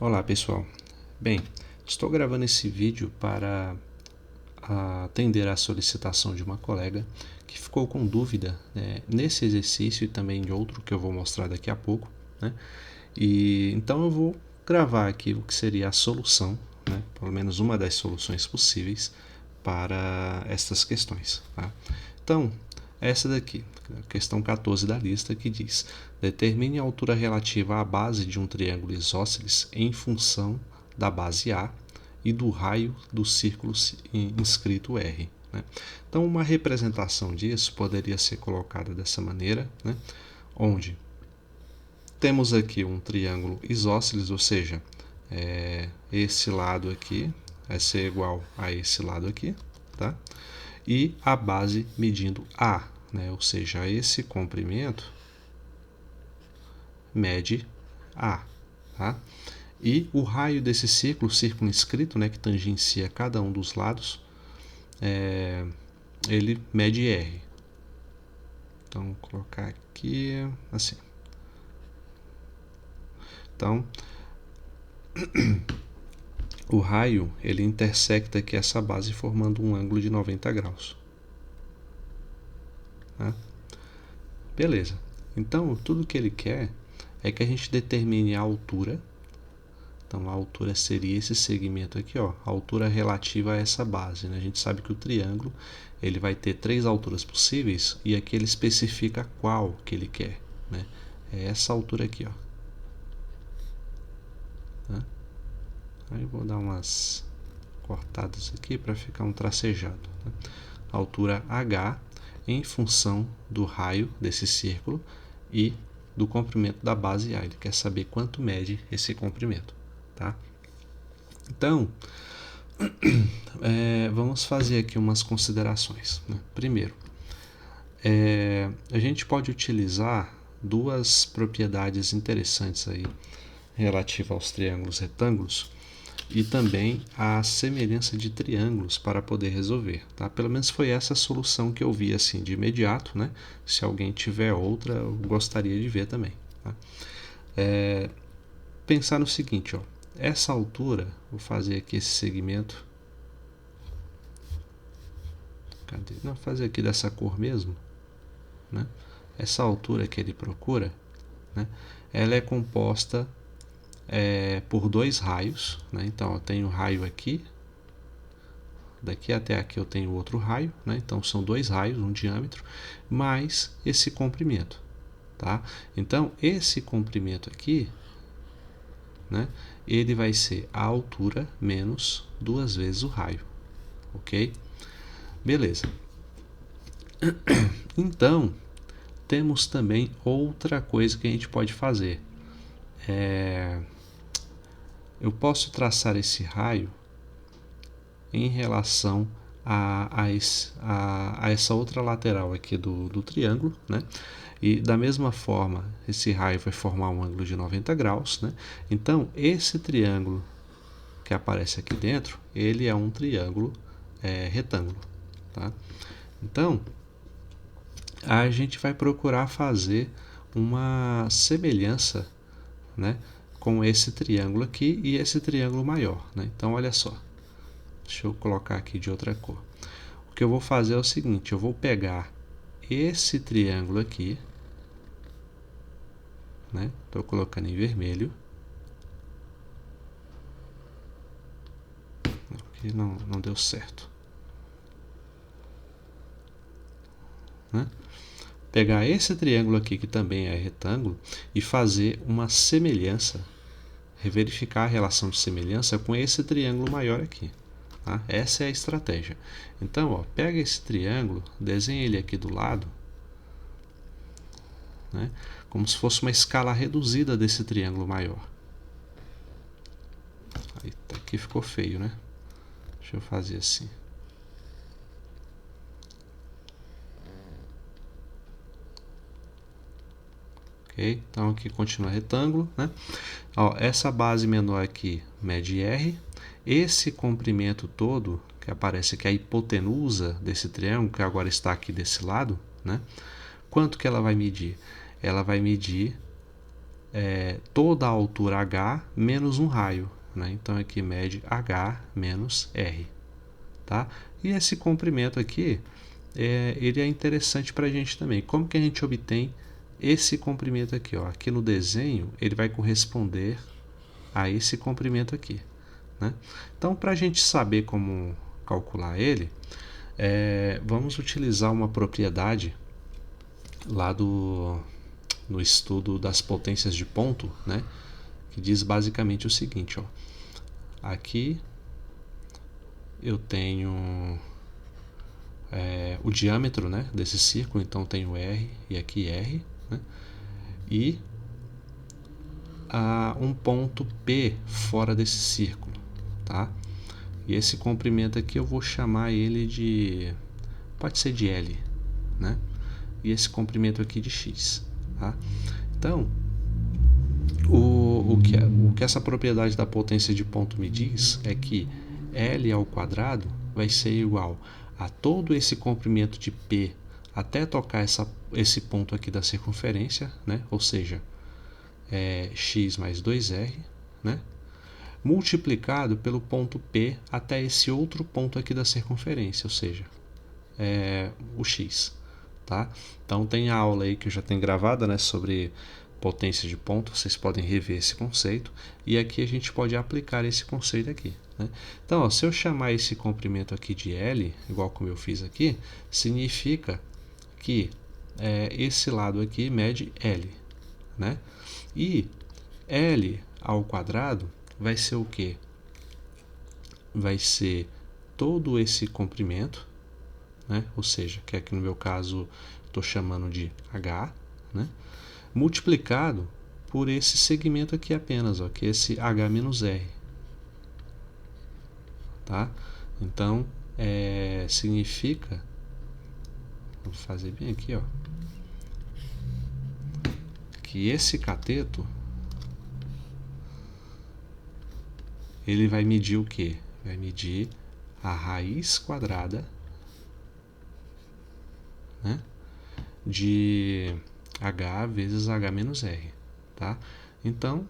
Olá pessoal, bem, estou gravando esse vídeo para atender à solicitação de uma colega que ficou com dúvida, nesse exercício e também em outro que eu vou mostrar daqui a pouco, né? E então eu vou gravar aqui o que seria a solução, né? Pelo menos uma das soluções possíveis para estas questões, tá? Então, essa daqui, questão 14 da lista, que diz: determine a altura relativa à base de um triângulo isósceles em função da base A e do raio do círculo inscrito R. Né? Então, uma representação disso poderia ser colocada dessa maneira, né? Onde temos aqui um triângulo isósceles, ou seja, esse lado aqui vai ser igual a esse lado aqui, tá? E a base medindo A, né? Ou seja, esse comprimento mede A, tá? E o raio desse círculo inscrito, né, que tangencia cada um dos lados, ele mede R. Então, vou colocar aqui assim. Então, o raio ele intersecta aqui essa base formando um ângulo de 90 graus. Tá? Beleza. Então, tudo que ele quer é que a gente determine a altura. Então, a altura seria esse segmento aqui, ó, a altura relativa a essa base. Né? A gente sabe que o triângulo ele vai ter 3 alturas possíveis e aqui ele especifica qual que ele quer. Né? É essa altura aqui, ó. Tá? Aí vou dar umas cortadas aqui para ficar um tracejado. Tá? Altura H em função do raio desse círculo e do comprimento da base A. Ele quer saber quanto mede esse comprimento. Tá? Então, vamos fazer aqui umas considerações. Né? Primeiro, a gente pode utilizar duas propriedades interessantes aí relativa aos triângulos retângulos e também a semelhança de triângulos para poder resolver, tá? Pelo menos foi essa a solução que eu vi assim de imediato, né? Se alguém tiver outra, eu gostaria de ver também, tá? Pensar no seguinte, ó, essa altura, vou fazer aqui esse segmento, cadê? Não, fazer aqui dessa cor mesmo, né? Essa altura que ele procura, né? Ela é composta por 2 raios, né? Então eu tenho um raio aqui, daqui até aqui eu tenho outro raio, né? Então são 2 raios, um diâmetro, mais esse comprimento, tá? Então esse comprimento aqui, né? Ele vai ser a altura menos 2 vezes o raio, ok? Beleza. Então temos também outra coisa que a gente pode fazer. Eu posso traçar esse raio em relação a essa outra lateral aqui do triângulo, né? E da mesma forma, esse raio vai formar um ângulo de 90 graus, né? Então, esse triângulo que aparece aqui dentro, ele é um triângulo retângulo, tá? Então, a gente vai procurar fazer uma semelhança, né, com esse triângulo aqui e esse triângulo maior, né? Então, olha só. Deixa eu colocar aqui de outra cor. O que eu vou fazer é o seguinte, eu vou pegar esse triângulo aqui, né? Estou colocando em vermelho. Aqui não deu certo. Né? Pegar esse triângulo aqui, que também é retângulo, e fazer uma semelhança, verificar a relação de semelhança com esse triângulo maior aqui. Tá? Essa é a estratégia. Então, ó, pega esse triângulo, desenha ele aqui do lado, né? Como se fosse uma escala reduzida desse triângulo maior. Aí, aqui ficou feio, né? Deixa eu fazer assim. Ok? Então aqui continua retângulo, né? Ó, essa base menor aqui mede R. Esse comprimento todo, que aparece aqui, a hipotenusa desse triângulo, que agora está aqui desse lado, né? Quanto que ela vai medir? Ela vai medir toda a altura h menos um raio, né? Então aqui mede h menos r, tá? E esse comprimento aqui, ele é interessante para a gente também. Como que a gente obtém esse comprimento aqui? Ó? Aqui no desenho ele vai corresponder a esse comprimento aqui, né? Então, para a gente saber como calcular ele, vamos utilizar uma propriedade lá no estudo das potências de ponto, né? Que diz basicamente o seguinte, ó. Aqui eu tenho o diâmetro, né, desse círculo, então tenho R e aqui R, né? E um ponto P fora desse círculo, tá? E esse comprimento aqui eu vou chamar ele de, pode ser de L, né? E esse comprimento aqui de X, tá? Então, o que essa propriedade da potência de ponto me diz é que L ao quadrado vai ser igual a todo esse comprimento de P até tocar esse ponto aqui da circunferência, né? Ou seja, x mais 2r, né? Multiplicado pelo ponto P até esse outro ponto aqui da circunferência, ou seja, o x, tá? Então tem a aula aí que eu já tenho gravada, né, sobre potência de ponto, vocês podem rever esse conceito, e aqui a gente pode aplicar esse conceito aqui, né? Então, ó, se eu chamar esse comprimento aqui de L, igual como eu fiz aqui, significa que esse lado aqui mede L, né? E L ao quadrado vai ser o quê? Vai ser todo esse comprimento, né? Ou seja, que aqui no meu caso estou chamando de H, né? Multiplicado por esse segmento aqui apenas, ó, que é esse H menos R, tá? Então, significa, vou fazer bem aqui, ó, que esse cateto ele vai medir o quê? Vai medir a raiz quadrada, né, de H vezes H menos R, tá? Então,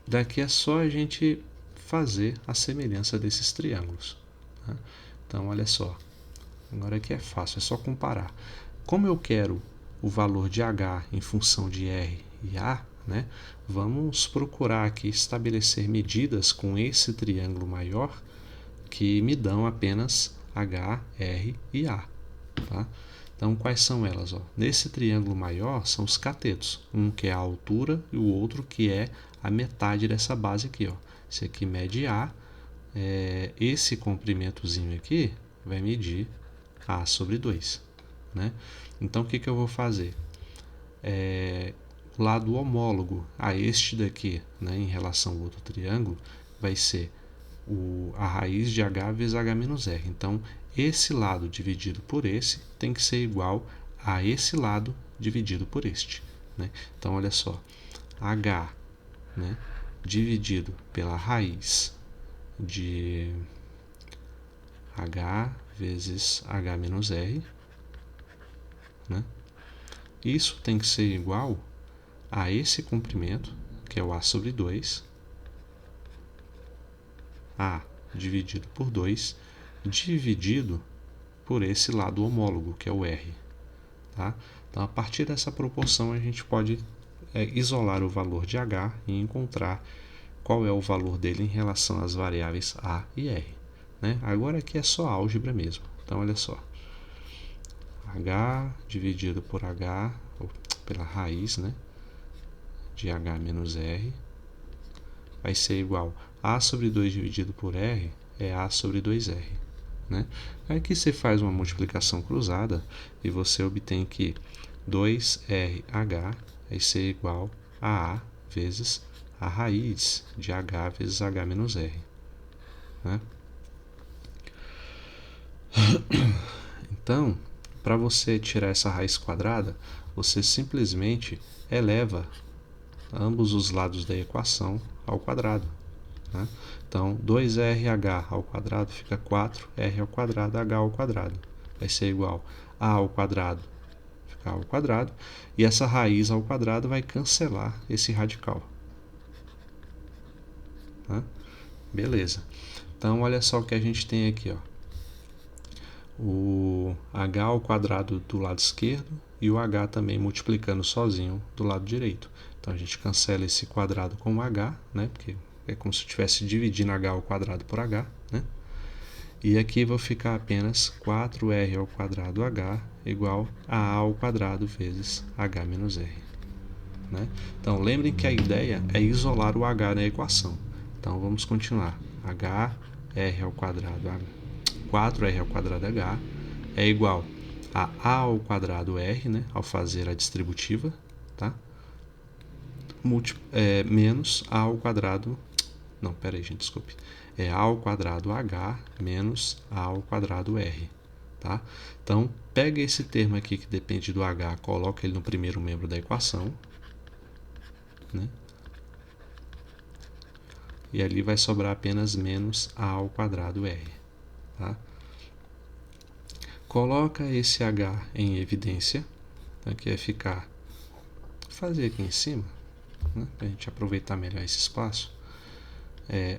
daqui é só a gente fazer a semelhança desses triângulos, tá? Então, olha só, agora aqui é fácil, é só comparar. Como eu quero o valor de H em função de R e A, né, vamos procurar aqui estabelecer medidas com esse triângulo maior que me dão apenas H, R e A, tá? Então, quais são elas? Ó? Nesse triângulo maior são os catetos, um que é a altura e o outro que é a metade dessa base aqui. Ó. Esse aqui mede A, esse comprimentozinho aqui vai medir A sobre 2. Né? Então, o que eu vou fazer? O lado homólogo a este daqui, né, em relação ao outro triângulo, vai ser a raiz de H vezes H menos R. Então, esse lado dividido por esse tem que ser igual a esse lado dividido por este, né? Então, olha só, H, né, dividido pela raiz de H vezes H menos R, né? Isso tem que ser igual a esse comprimento, que é o A sobre 2, A dividido por 2, dividido por esse lado homólogo, que é o R. Tá? Então, a partir dessa proporção, a gente pode isolar o valor de H e encontrar qual é o valor dele em relação às variáveis A e R. Né? Agora aqui é só álgebra mesmo. Então, olha só. H dividido por H, ou pela raiz, né, de H menos R, vai ser igual a sobre 2 dividido por R é A sobre 2R. Né? Aqui você faz uma multiplicação cruzada e você obtém que 2RH vai ser igual a A vezes a raiz de H vezes H menos R. Né? Então, para você tirar essa raiz quadrada, você simplesmente eleva ambos os lados da equação ao quadrado. Né? Então, 2RH ao quadrado fica 4R ao quadrado, H ao quadrado. Vai ser igual a ao quadrado, fica ficar ao quadrado, e essa raiz ao quadrado vai cancelar esse radical. Tá? Beleza. Então, olha só o que a gente tem aqui, ó. O h ao quadrado do lado esquerdo e o h também multiplicando sozinho do lado direito. Então, a gente cancela esse quadrado com o h, né? Porque é como se eu estivesse dividindo h ao quadrado por h, né? E aqui vai ficar apenas 4r ao quadrado h igual a ao quadrado vezes h menos r. Né? Então, lembrem que a ideia é isolar o h na equação. Então, vamos continuar. r ao quadrado, 4r ao quadrado h é igual a ao quadrado r, né? Ao fazer a distributiva, tá? Menos a ao quadrado... Não, pera aí, gente, desculpe. É a ao quadrado h menos a ao quadrado r. Tá? Então, pega esse termo aqui que depende do h, coloca ele no primeiro membro da equação. Né? E ali vai sobrar apenas menos a ao quadrado r. Tá? Coloca esse h em evidência. Então, aqui vai ficar... fazer aqui em cima, né? Para a gente aproveitar melhor esse espaço.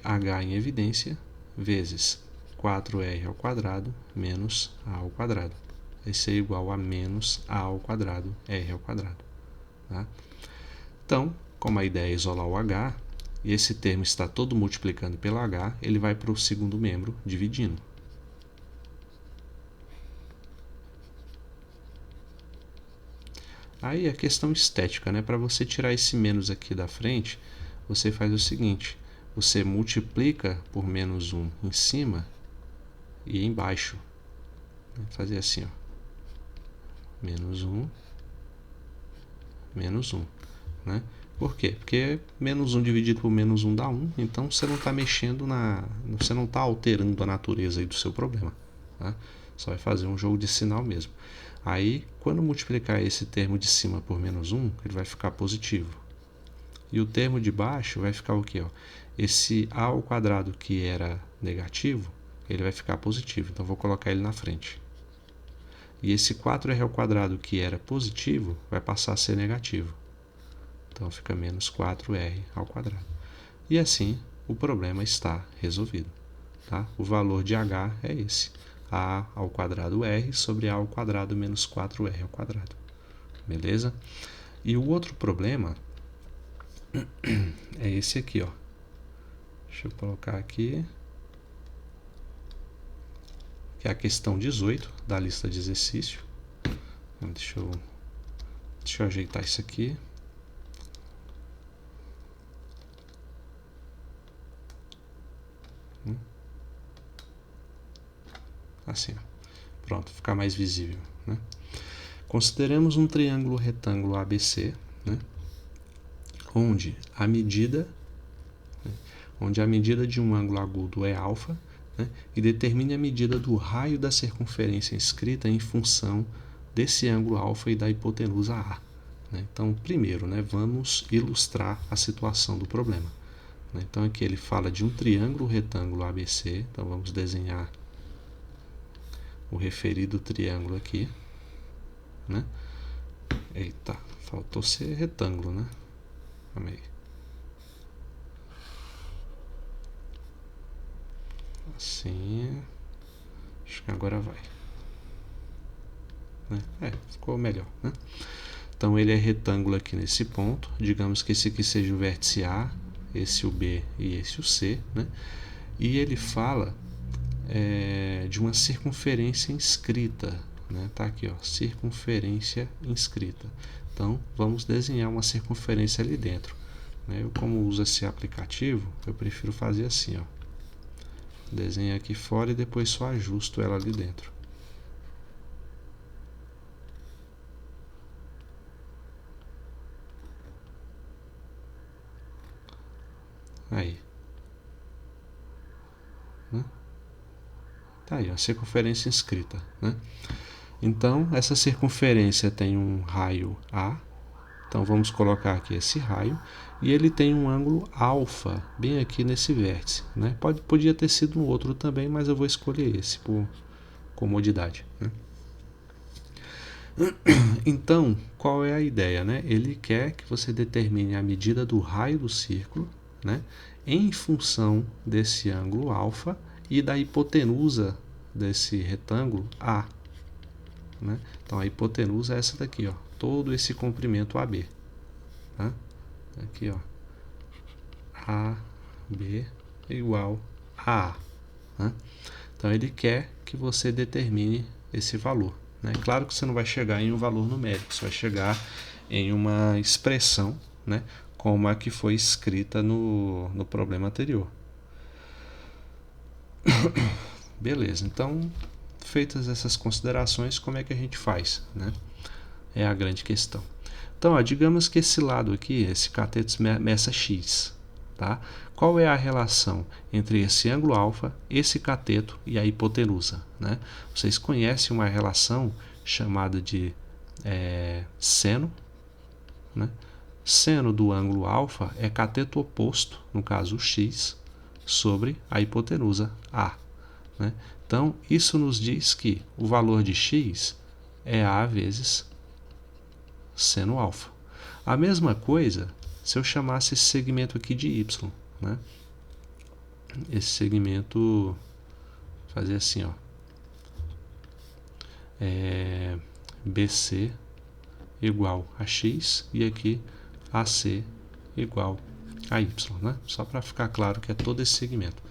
H em evidência vezes 4r ao quadrado menos a ao quadrado. Vai ser igual a menos a ao quadrado r ao quadrado. Tá? Então, como a ideia é isolar o h, e esse termo está todo multiplicando pelo h, ele vai para o segundo membro dividindo. Aí a questão estética, né? Para você tirar esse menos aqui da frente, você faz o seguinte: você multiplica por menos 1 em cima e embaixo. Fazer assim, ó. Menos 1, menos 1. Né? Por quê? Porque menos 1 dividido por menos 1 dá 1, então você não está mexendo você não está alterando a natureza aí do seu problema. Tá? Só vai fazer um jogo de sinal mesmo. Aí, quando multiplicar esse termo de cima por menos 1, ele vai ficar positivo. E o termo de baixo vai ficar o quê? Ó? Esse a ao quadrado que era negativo, ele vai ficar positivo. Então, vou colocar ele na frente. E esse 4r ao quadrado que era positivo, vai passar a ser negativo. Então, fica menos 4r ao quadrado. E assim, o problema está resolvido. Tá? O valor de h é esse. A ao quadrado r sobre a ao quadrado menos 4r ao quadrado. Beleza? E o outro problema é esse aqui, ó. Deixa eu colocar aqui. Que é a questão 18 da lista de exercício. Deixa eu ajeitar isso aqui. Assim, ó. Pronto, ficar mais visível. Né? Consideremos um triângulo retângulo ABC, né? onde a medida de um ângulo agudo é alfa, né? E determine a medida do raio da circunferência inscrita em função desse ângulo alfa e da hipotenusa A. Né? Então, primeiro, né, vamos ilustrar a situação do problema. Né? Então, aqui ele fala de um triângulo retângulo ABC. Então, vamos desenhar o referido triângulo aqui. Né? Eita, faltou ser retângulo, né? Calma aí. Assim. Acho que agora vai. Né? Ficou melhor, né? Então ele é retângulo aqui nesse ponto. Digamos que esse aqui seja o vértice A, esse o B e esse o C, né? E ele fala de uma circunferência inscrita, né? Tá aqui, ó, circunferência inscrita. Então vamos desenhar uma circunferência ali dentro. Né? Eu, como uso esse aplicativo, eu prefiro fazer assim, ó. Desenho aqui fora e depois só ajusto ela ali dentro. Aí. Né? Tá aí, a circunferência inscrita. Né? Então, essa circunferência tem um raio A. Então, vamos colocar aqui esse raio. E ele tem um ângulo alfa, bem aqui nesse vértice. Né? Podia ter sido um outro também, mas eu vou escolher esse por comodidade. Né? Então, qual é a ideia, né? Ele quer que você determine a medida do raio do círculo, né, em função desse ângulo alfa e da hipotenusa desse retângulo A, né? Então, a hipotenusa é essa daqui, ó, todo esse comprimento AB, tá? Aqui, ó, AB igual a A, né? Então, ele quer que você determine esse valor, né? Claro que você não vai chegar em um valor numérico, você vai chegar em uma expressão, né, como a que foi escrita no problema anterior. Beleza, então, feitas essas considerações, como é que a gente faz, né? É a grande questão. Então, ó, digamos que esse lado aqui, esse cateto meça x, tá? Qual é a relação entre esse ângulo alfa, esse cateto e a hipotenusa, né? Vocês conhecem uma relação chamada de seno, né? Seno do ângulo alfa é cateto oposto, no caso x, sobre a hipotenusa A, né? Então, isso nos diz que o valor de x é A vezes seno alfa. A mesma coisa se eu chamasse esse segmento aqui de y, né? Esse segmento, fazer assim, ó, BC igual a x e aqui AC igual a y, né? Só para ficar claro que é todo esse segmento.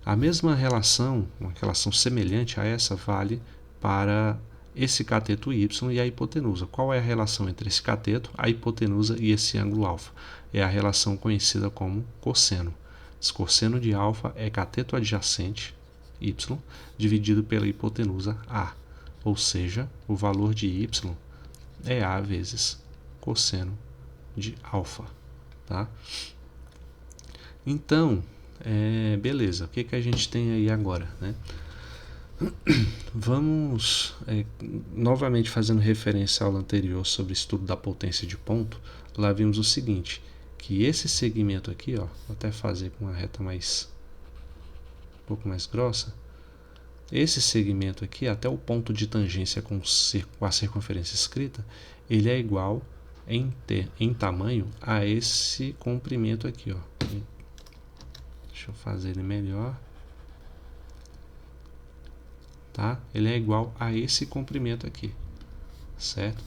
A mesma relação, uma relação semelhante a essa, vale para esse cateto y e a hipotenusa. Qual é a relação entre esse cateto, a hipotenusa e esse ângulo alfa? É a relação conhecida como cosseno. Esse cosseno de alfa é cateto adjacente, y, dividido pela hipotenusa A. Ou seja, o valor de y é A vezes cosseno de alfa. Tá? Então, beleza. O que a gente tem aí agora, né? Vamos, novamente fazendo referência à aula anterior sobre o estudo da potência de ponto, lá vimos o seguinte, que esse segmento aqui, ó, vou até fazer com uma reta um pouco mais grossa, esse segmento aqui, até o ponto de tangência com a circunferência escrita, ele é igual em tamanho a esse comprimento aqui, ó. Deixa eu fazer ele melhor. Tá? Ele é igual a esse comprimento aqui, certo?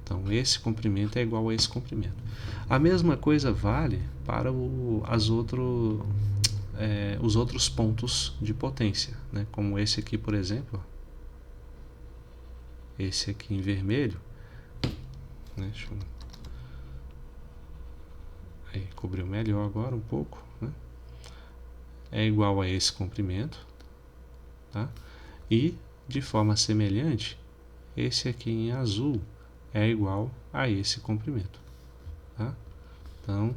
Então, esse comprimento é igual a esse comprimento. A mesma coisa vale para os outros pontos de potência, né? Como esse aqui, por exemplo, esse aqui em vermelho, né? Deixa eu... Aí, cobriu melhor agora um pouco, né? É igual a esse comprimento, tá? E, de forma semelhante, esse aqui em azul é igual a esse comprimento, tá? Então,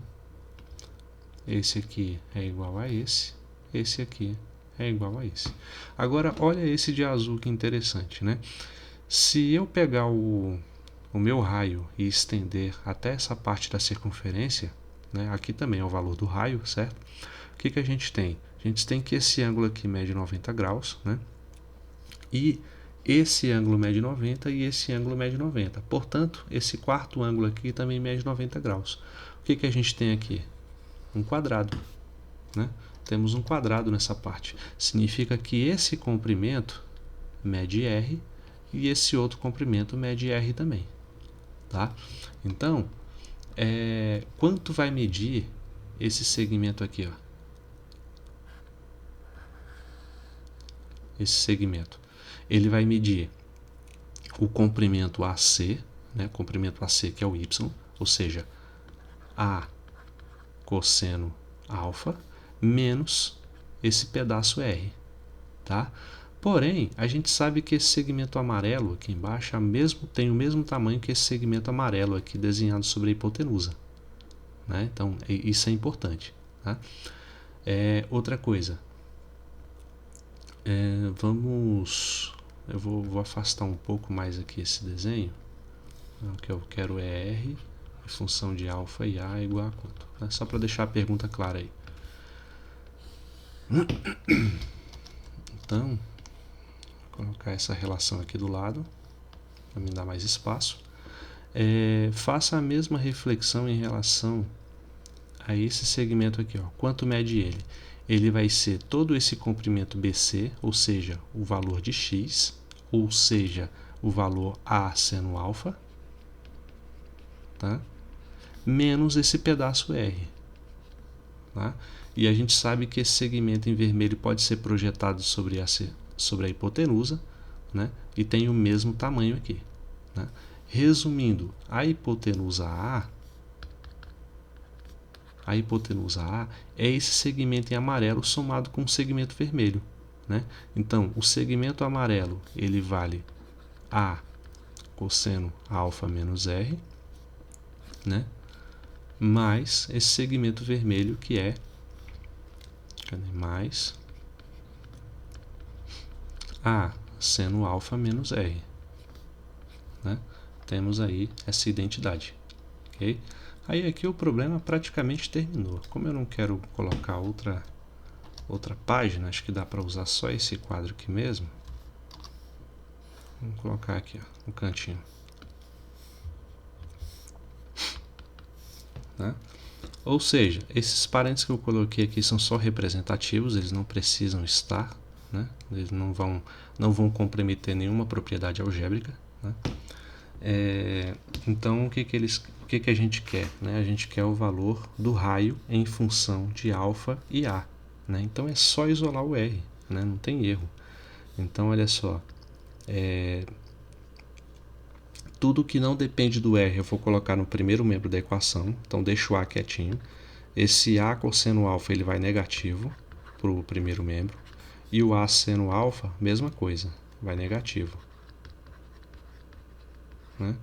esse aqui é igual a esse aqui é igual a esse. Agora, olha esse de azul, que interessante, né? Se eu pegar o meu raio e estender até essa parte da circunferência, né? Aqui também é o valor do raio, certo? O que a gente tem? A gente tem que esse ângulo aqui mede 90 graus, né? E esse ângulo mede 90 e esse ângulo mede 90. Portanto, esse quarto ângulo aqui também mede 90 graus. O que a gente tem aqui? Um quadrado, né? Temos um quadrado nessa parte. Significa que esse comprimento mede R e esse outro comprimento mede R também, tá? Então, quanto vai medir esse segmento aqui, ó? Esse segmento, ele vai medir o comprimento AC, né? Comprimento AC, que é o Y, ou seja, A cosseno alfa menos esse pedaço R, tá? Porém, a gente sabe que esse segmento amarelo aqui embaixo tem o mesmo tamanho que esse segmento amarelo aqui desenhado sobre a hipotenusa, né? Então, isso é importante, tá? Outra coisa, eu vou afastar um pouco mais aqui esse desenho. O que eu quero é R, função de alfa e A igual a quanto? Né? Só para deixar a pergunta clara aí. Então, vou colocar essa relação aqui do lado. para me dar mais espaço. Faça a mesma reflexão em relação a esse segmento aqui, ó. Quanto mede ele? Ele vai ser todo esse comprimento BC, ou seja, o valor de x, ou seja, o valor A seno alfa, tá? Menos esse pedaço R. Tá? E a gente sabe que esse segmento em vermelho pode ser projetado sobre a hipotenusa, né? E tem o mesmo tamanho aqui. Né? Resumindo, a hipotenusa A é esse segmento em amarelo somado com o segmento vermelho. Né? Então, o segmento amarelo ele vale A cosseno alfa menos R, né? Mais esse segmento vermelho que é mais A seno alfa menos R. Né? Temos aí essa identidade. Okay? Aí aqui o problema praticamente terminou. Como eu não quero colocar outra página, acho que dá para usar só esse quadro aqui mesmo. Vamos colocar aqui, ó, no cantinho. Né? Ou seja, esses parênteses que eu coloquei aqui são só representativos, eles não precisam estar, né? Eles não vão comprometer nenhuma propriedade algébrica. Né? Então, o que a gente quer? Né? A gente quer o valor do raio em função de alfa e A. Né? Então, é só isolar o R, né? Não tem erro. Então, olha só. Tudo que não depende do R eu vou colocar no primeiro membro da equação. Então, deixo o A quietinho. Esse A cosseno alfa ele vai negativo para o primeiro membro. E o A seno alfa, mesma coisa, vai negativo. Né?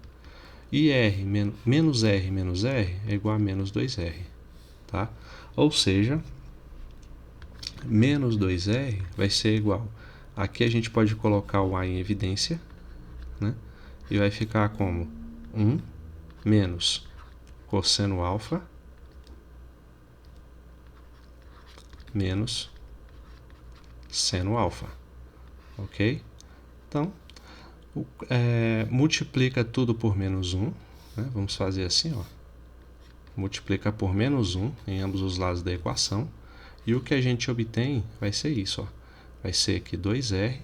E R menos R é igual a menos 2R. Tá? Ou seja, menos 2R vai ser igual. Aqui a gente pode colocar o A em evidência. Né? E vai ficar como 1 menos cosseno alfa menos seno alfa. Ok? Então, multiplica tudo por menos 1. Né? Vamos fazer assim, ó. Multiplica por menos 1 em ambos os lados da equação. E o que a gente obtém vai ser isso, ó. Vai ser aqui 2R.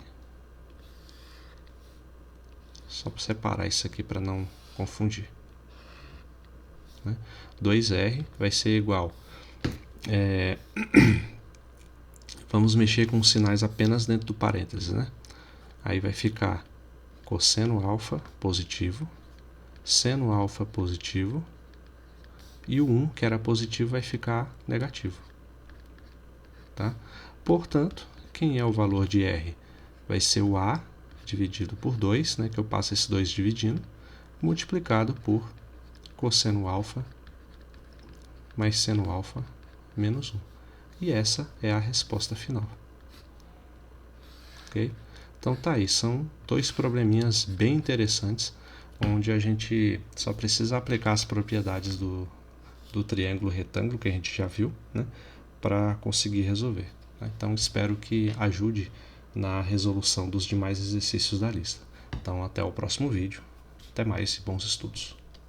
Só para separar isso aqui para não confundir. Né? 2R vai ser igual. Vamos mexer com os sinais apenas dentro do parênteses. Né? Aí vai ficar cosseno alfa positivo, seno alfa positivo, e o 1, que era positivo, vai ficar negativo. Tá? Portanto, quem é o valor de R? Vai ser o A dividido por 2, né, que eu passo esse 2 dividindo, multiplicado por cosseno alfa mais seno alfa menos 1. E essa é a resposta final. Ok? Então tá aí, são dois probleminhas bem interessantes, onde a gente só precisa aplicar as propriedades do triângulo retângulo que a gente já viu, né, para conseguir resolver. Então espero que ajude na resolução dos demais exercícios da lista. Então até o próximo vídeo. Até mais e bons estudos.